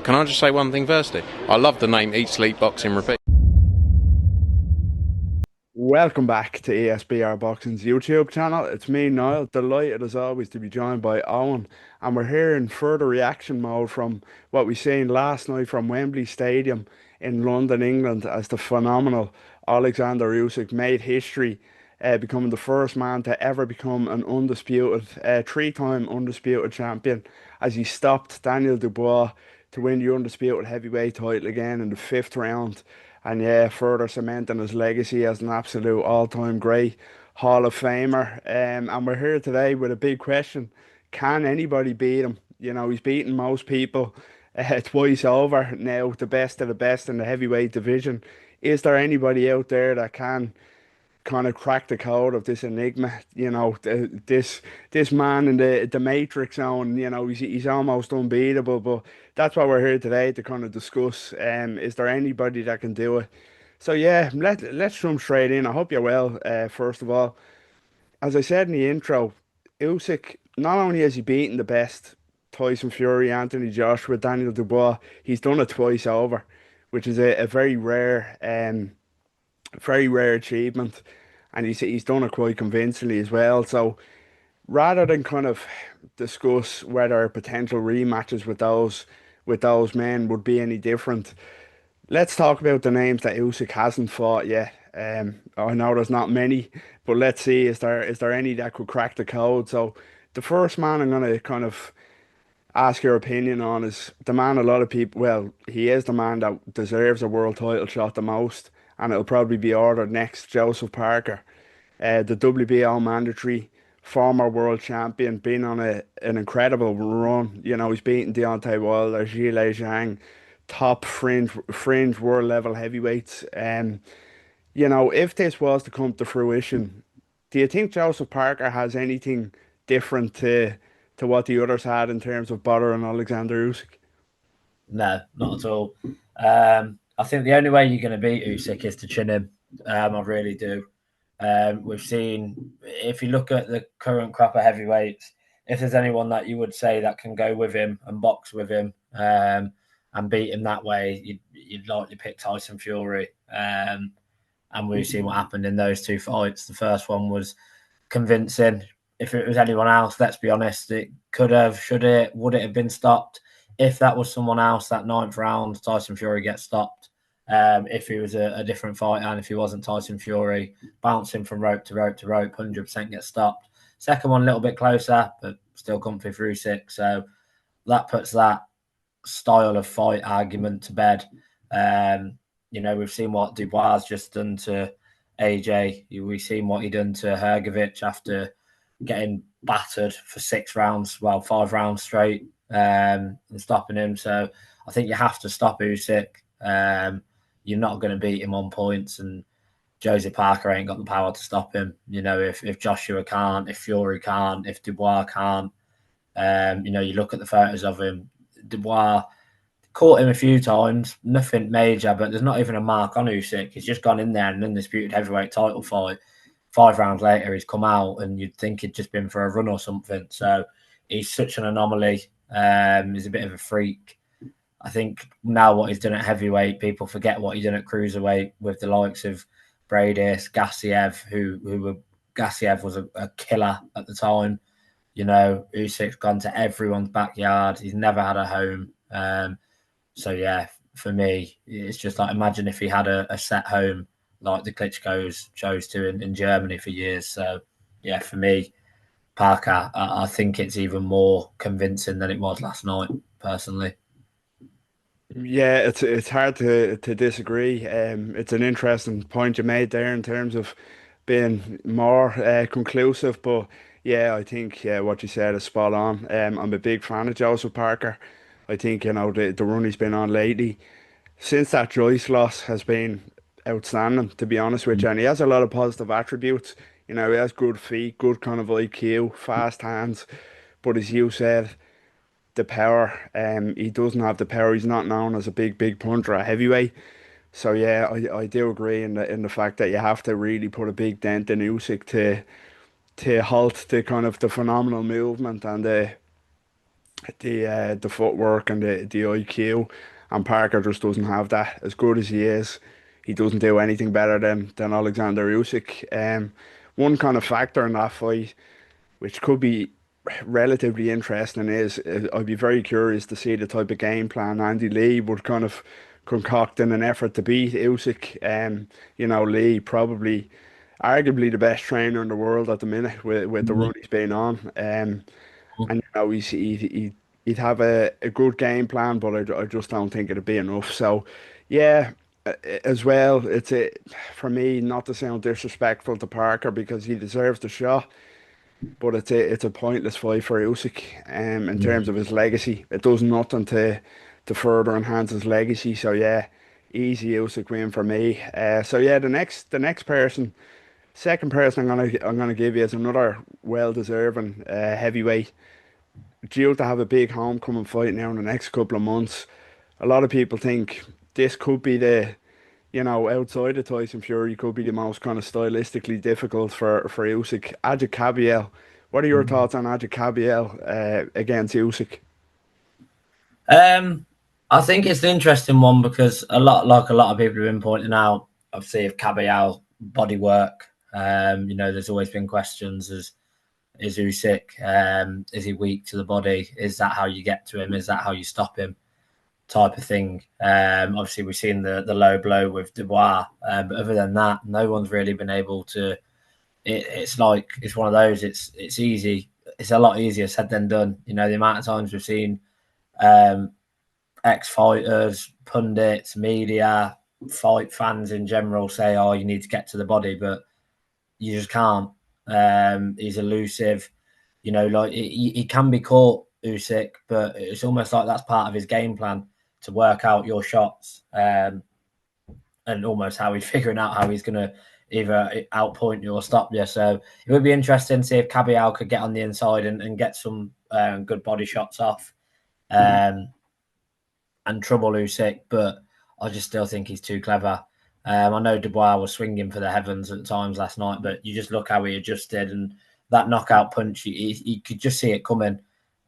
can I just say one thing firstly? I love the name Eat Sleep Boxing Repeat. Welcome back to ESBR Boxing's YouTube channel. It's me, Niall, delighted as always to be joined by Owen. And we're here in further reaction mode from what we seen last night from Wembley Stadium in London, England, as the phenomenal Oleksandr Usyk made history, becoming the first man to ever become an undisputed, three-time undisputed champion, as he stopped Daniel Dubois to win the undisputed heavyweight title again in the fifth round. And yeah, further cementing his legacy as an absolute all-time great Hall of Famer. And we're here today with a big question. Can anybody beat him? You know, he's beaten most people twice over now, the best of the best in the heavyweight division. Is there anybody out there that can kind of crack the code of this enigma? You know, this man in the Matrix zone. You know, he's almost unbeatable. But that's why we're here today to kind of discuss. Is there anybody that can do it? So yeah, let's jump straight in. I hope you're well. First of all, as I said in the intro, Usyk, not only has he beaten the best, Tyson Fury, Anthony Joshua, Daniel Dubois, he's done it twice over, which is a very rare achievement, and he's done it quite convincingly as well. So rather than kind of discuss whether potential rematches with those men would be any different, let's talk about the names that Usyk hasn't fought yet. I know there's not many, but let's see, is there any that could crack the code? So the first man I'm gonna kind of ask your opinion on is the man a lot of people, well, he is the man that deserves a world title shot the most, and it'll probably be ordered next, Joseph Parker, the WBO mandatory, former world champion, been on an incredible run. You know, he's beaten Deontay Wilder, Zhilei Zhang, top fringe world level heavyweights. You know, if this was to come to fruition, do you think Joseph Parker has anything different to what the others had in terms of Butter and Alexander Usyk? No, not at all. I think the only way you're going to beat Usyk is to chin him. I really do. We've seen, if you look at the current crop of heavyweights, if there's anyone that you would say that can go with him and box with him and beat him that way, you'd likely pick Tyson Fury. And we've seen what happened in those two fights. The first one was convincing. If it was anyone else, let's be honest, it could have, should it, would it have been stopped? If that was someone else, that ninth round, Tyson Fury gets stopped. If he was a different fighter and if he wasn't Tyson Fury, bouncing from rope to rope to rope, 100% gets stopped. Second one, a little bit closer, but still comfy for Usyk. So that puts that style of fight argument to bed. You know, we've seen what Dubois has just done to AJ. We've seen what he done to Hrgovic after getting battered for 6 rounds, well, 5 rounds straight, and stopping him. So I think you have to stop Usyk. You're not going to beat him on points, and Joseph Parker ain't got the power to stop him. You know, if Joshua can't, if Fury can't, if Dubois can't, you know, you look at the photos of him, Dubois caught him a few times, nothing major, but there's not even a mark on Usyk. He's just gone in there in an undisputed heavyweight title fight. 5 rounds later, he's come out, and you'd think he'd just been for a run or something. So he's such an anomaly. He's a bit of a freak. I think now what he's done at heavyweight, people forget what he done at cruiserweight with the likes of Bradis, Gassiev, Gassiev was a killer at the time. You know, Usyk's gone to everyone's backyard. He's never had a home. So yeah, for me, it's just like, imagine if he had a set home like the Klitschko's chose to in Germany for years. So yeah, for me, Parker, I think it's even more convincing than it was last night, personally. Yeah, it's hard to disagree. It's an interesting point you made there in terms of being more conclusive, but yeah, I think what you said is spot on. I'm a big fan of Joseph Parker. I think, you know, the run he's been on lately since that Joyce loss has been outstanding, to be honest with you. And he has a lot of positive attributes. You know, he has good feet, good kind of IQ, fast hands. But as you said, the power, he doesn't have the power. He's not known as a big puncher at heavyweight. So yeah, I do agree in the fact that you have to really put a big dent in Usyk to halt the kind of the phenomenal movement and the footwork and the IQ, and Parker just doesn't have that. As good as he is, he doesn't do anything better than Alexander Usyk. One kind of factor in that fight, which could be relatively interesting, is I'd be very curious to see the type of game plan Andy Lee would kind of concoct in an effort to beat Usyk. Lee probably arguably the best trainer in the world at the minute with the run he's been on. And he'd have a good game plan, but I just don't think it'd be enough. So, yeah, as well, for me not to sound disrespectful to Parker because he deserves the shot, but it's a pointless fight for Usyk. In terms of his legacy, it does nothing to further enhance his legacy. So yeah, easy Usyk win for me. So yeah, the next person. Second person I'm gonna give you is another well deserving heavyweight, due to have a big homecoming fight now in the next couple of months. A lot of people think this could be outside of Tyson Fury, could be the most kind of stylistically difficult for Usyk. AGIT KABAYEL. What are your thoughts on AGIT KABAYEL against Usyk? I think it's an interesting one because a lot of people have been pointing out, obviously, of KABAYEL bodywork. There's always been questions as is Usyk, is he weak to the body? Is that how you get to him? Is that how you stop him? Type of thing. Obviously, we've seen the low blow with Dubois, but other than that, no one's really been able to. It's like it's one of those. It's easy. It's a lot easier said than done. The amount of times we've seen ex-fighters, pundits, media, fight fans in general say, "Oh, you need to get to the body," but you just can't. He's elusive. He can be caught, Usyk, but it's almost like that's part of his game plan to work out your shots, and almost how he's figuring out how he's going to either outpoint you or stop you. So it would be interesting to see if KABAYEL could get on the inside and get some good body shots off and trouble Usyk, but I just still think he's too clever. I know Dubois was swinging for the heavens at times last night, but you just look how he adjusted and that knockout punch, he could just see it coming.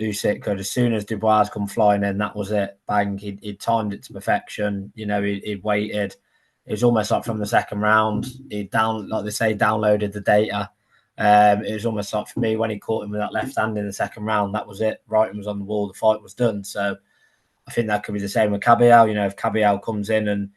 Usyk could, as soon as Dubois come flying in, that was it. Bang, he'd timed it to perfection. He'd waited. It was almost like from the second round, like they say, downloaded the data. It was almost like for me when he caught him with that left hand in the second round, that was it. Writing was on the wall, the fight was done. So I think that could be the same with KABAYEL. If KABAYEL comes in and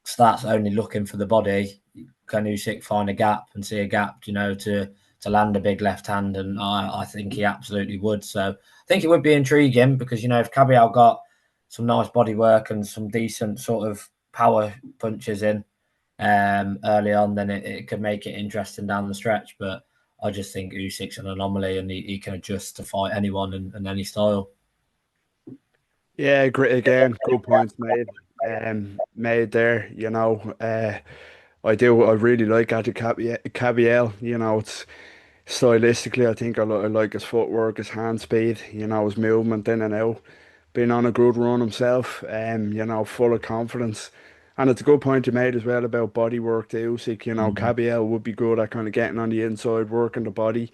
starts only looking for the body, can Usyk find a gap and see a gap, to land a big left hand? And I think he absolutely would. So I think it would be intriguing because, if KABAYEL got some nice body work and some decent sort of power punches in early on, then it could make it interesting down the stretch. But I just think Usyk's an anomaly and he can adjust to fight anyone and any style. Yeah, great again. Good points made. Made there. I really like AGIT KABAYEL. It's stylistically, I think I like his footwork, his hand speed. His movement in and out. Been on a good run himself. Full of confidence. And it's a good point you made as well about body work to Usyk. KABAYEL would be good at kind of getting on the inside, working the body.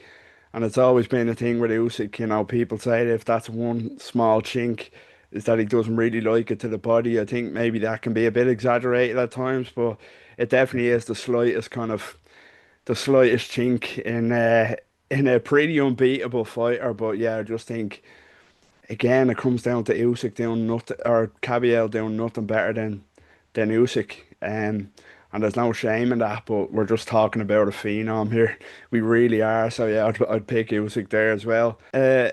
And it's always been a thing with Usyk, people say that if that's one small chink, is that he doesn't really like it to the body. I think maybe that can be a bit exaggerated at times, but it definitely is the slightest chink in a pretty unbeatable fighter. But yeah, I just think again it comes down to Usyk doing nothing or KABAYEL doing nothing better than Usyk. And there's no shame in that, but we're just talking about a phenom here. We really are. So yeah, I'd pick Usyk there as well. A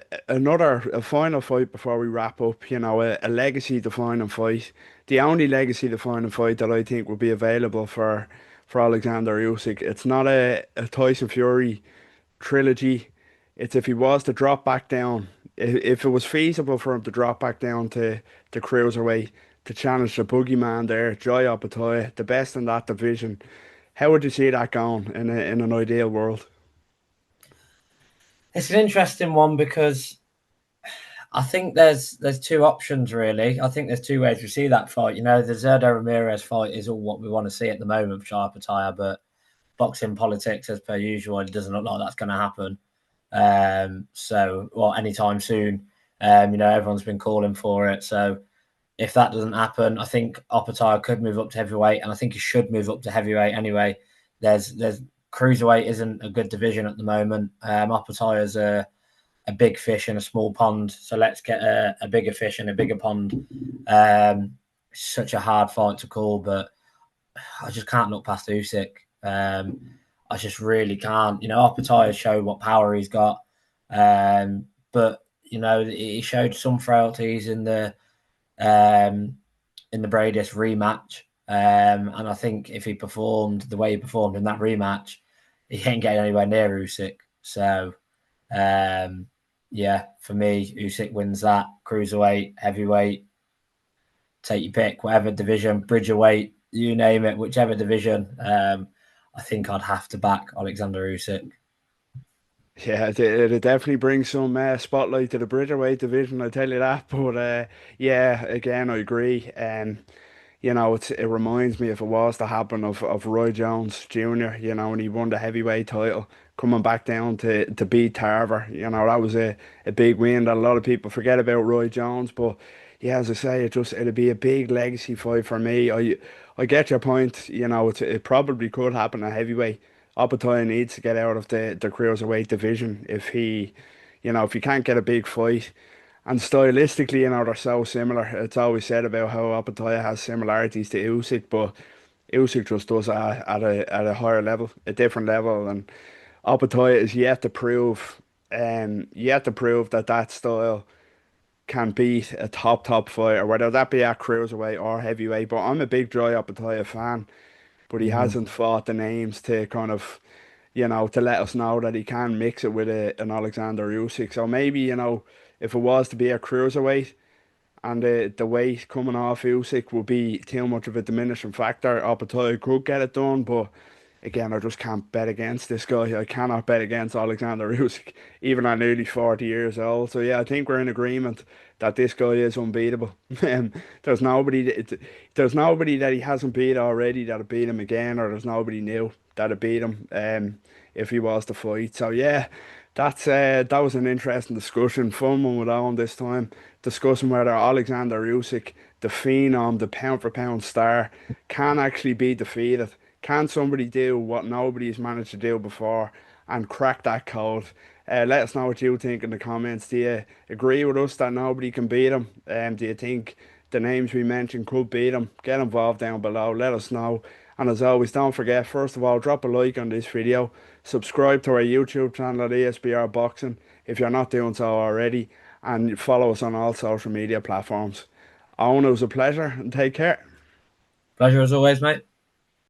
final fight before we wrap up. A legacy defining fight. The only legacy defining fight that I think will be available for Alexander Usyk. It's not a Tyson Fury trilogy. It's if he was to drop back down, if it was feasible for him to drop back down to cruiserweight to challenge the boogeyman there, Joy OPETAIA, the best in that division. How would you see that going in an ideal world? It's an interesting one because I think there's two options really. I think there's two ways we see that fight. The Zerdo Ramirez fight is all what we want to see at the moment for Joy OPETAIA, but boxing politics, as per usual, it doesn't look like that's going to happen. Anytime soon. Everyone's been calling for it. So if that doesn't happen, I think OPETAIA could move up to heavyweight, and I think he should move up to heavyweight anyway. There's cruiserweight isn't a good division at the moment. OPETAIA is a big fish in a small pond, so let's get a bigger fish in a bigger pond. Such a hard fight to call, but I just can't look past Usyk. I just really can't. OPETAIA showed what power he's got, but he showed some frailties in the Bradis rematch. And I think if he performed the way he performed in that rematch, he ain't getting anywhere near Usyk. So, for me, Usyk wins that. Cruiserweight, heavyweight, take your pick, whatever division, bridgerweight, you name it, whichever division. I think I'd have to back Oleksandr Usyk. Yeah, it definitely brings some spotlight to the Bridgerweight division, I tell you that. But yeah, again, I agree. It reminds me, if it was to happen, of Roy Jones Jr., when he won the heavyweight title, coming back down to beat Tarver. That was a big win that a lot of people forget about Roy Jones. But yeah, as I say, it'd be a big legacy fight for me. I get your point. It probably could happen at heavyweight. OPETAIA needs to get out of the cruiserweight division if he can't get a big fight. And stylistically, they're so similar. It's always said about how OPETAIA has similarities to Usyk, but Usyk just does it at a higher level, a different level. And OPETAIA is yet to prove that style can beat a top fighter, whether that be at cruiserweight or heavyweight. But I'm a big Joy OPETAIA fan, but he Mm-hmm. hasn't fought the names to kind of, to let us know that he can mix it with an Alexander Usyk. So maybe, if it was to be a cruiserweight and the weight coming off Usyk would be too much of a diminishing factor, OPETAIA could get it done. But again, I just can't bet against this guy. I cannot bet against Alexander Usyk, even at nearly 40 years old. So yeah, I think we're in agreement that this guy is unbeatable. Um, there's nobody, there's nobody that he hasn't beat already that'll beat him again, or there's nobody new that'll beat him if he was to fight. So yeah, that was an interesting discussion, fun one with Owen this time, discussing whether Alexander Usyk, the phenom, the pound for pound star, can actually be defeated. Can somebody do what nobody's managed to do before and crack that code? Let us know what you think in the comments. Do you agree with us that nobody can beat him? Do you think the names we mentioned could beat him? Get involved down below. Let us know. And as always, don't forget, first of all, drop a like on this video. Subscribe to our YouTube channel at ESBR Boxing if you're not doing so already. And follow us on all social media platforms. Owen, it was a pleasure and take care. Pleasure as always, mate.